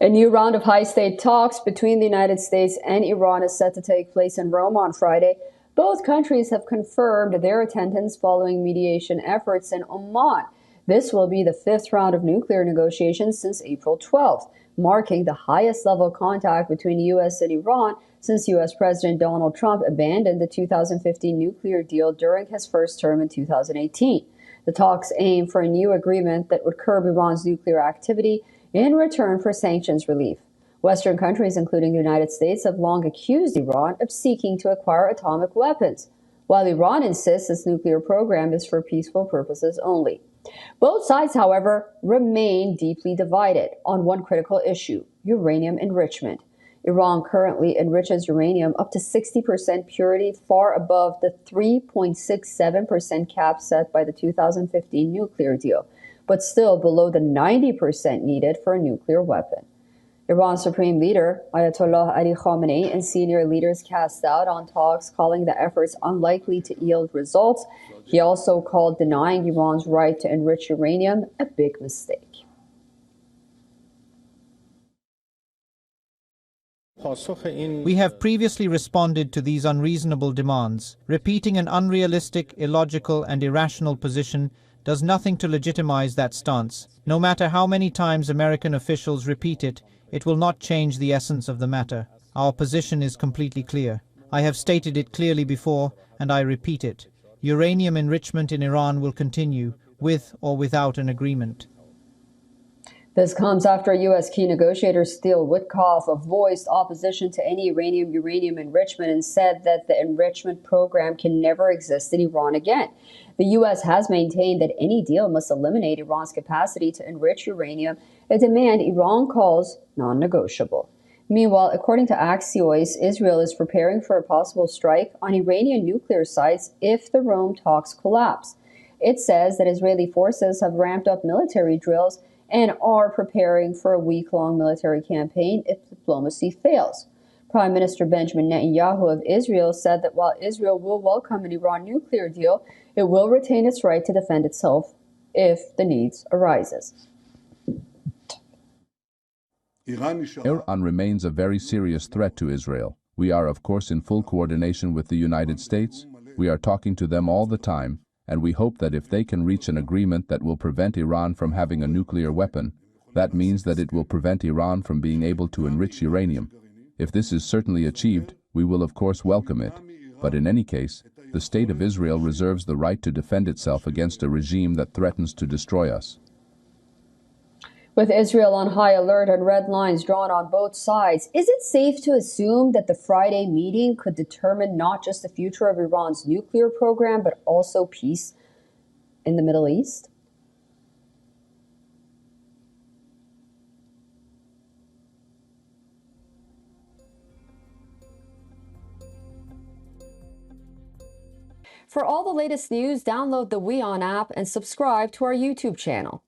A new round of high-stakes talks between the United States and Iran is set to take place in Rome on Friday. Both countries have confirmed their attendance following mediation efforts in Oman. This will be the fifth round of nuclear negotiations since April 12th, marking the highest level of contact between the U.S. and Iran since U.S. President Donald Trump abandoned the 2015 nuclear deal during his first term in 2018. The talks aim for a new agreement that would curb Iran's nuclear activity in return for sanctions relief. Western countries, including the United States, have long accused Iran of seeking to acquire atomic weapons, while Iran insists its nuclear program is for peaceful purposes only. Both sides, however, remain deeply divided on one critical issue: uranium enrichment. Iran currently enriches uranium up to 60% purity, far above the 3.67% cap set by the 2015 nuclear deal, but still below the 90% needed for a nuclear weapon. Iran's supreme leader, Ayatollah Ali Khamenei, and senior leaders cast doubt on talks, calling the efforts unlikely to yield results. He also called denying Iran's right to enrich uranium a big mistake. We have previously responded to these unreasonable demands. Repeating an unrealistic, illogical, and irrational position does nothing to legitimize that stance. No matter how many times American officials repeat it, it will not change the essence of the matter. Our position is completely clear. I have stated it clearly before, and I repeat it. Uranium enrichment in Iran will continue, with or without an agreement. This comes after U.S. key negotiator Steele Witkoff voiced opposition to any uranium enrichment and said that the enrichment program can never exist in Iran again. The U.S. has maintained that any deal must eliminate Iran's capacity to enrich uranium, a demand Iran calls non-negotiable. Meanwhile, according to Axios, Israel is preparing for a possible strike on Iranian nuclear sites if the Rome talks collapse. It says that Israeli forces have ramped up military drills and are preparing for a week-long military campaign if diplomacy fails. Prime Minister Benjamin Netanyahu of Israel said that while Israel will welcome an Iran nuclear deal, it will retain its right to defend itself if the need arises. Iran remains a very serious threat to Israel. We are, of course, in full coordination with the United States. We are talking to them all the time, and we hope that if they can reach an agreement that will prevent Iran from having a nuclear weapon, that means that it will prevent Iran from being able to enrich uranium. If this is certainly achieved, we will of course welcome it. But in any case, the State of Israel reserves the right to defend itself against a regime that threatens to destroy us. With Israel on high alert and red lines drawn on both sides, is it safe to assume that the Friday meeting could determine not just the future of Iran's nuclear program, but also peace in the Middle East? For all the latest news, download the WION app and subscribe to our YouTube channel.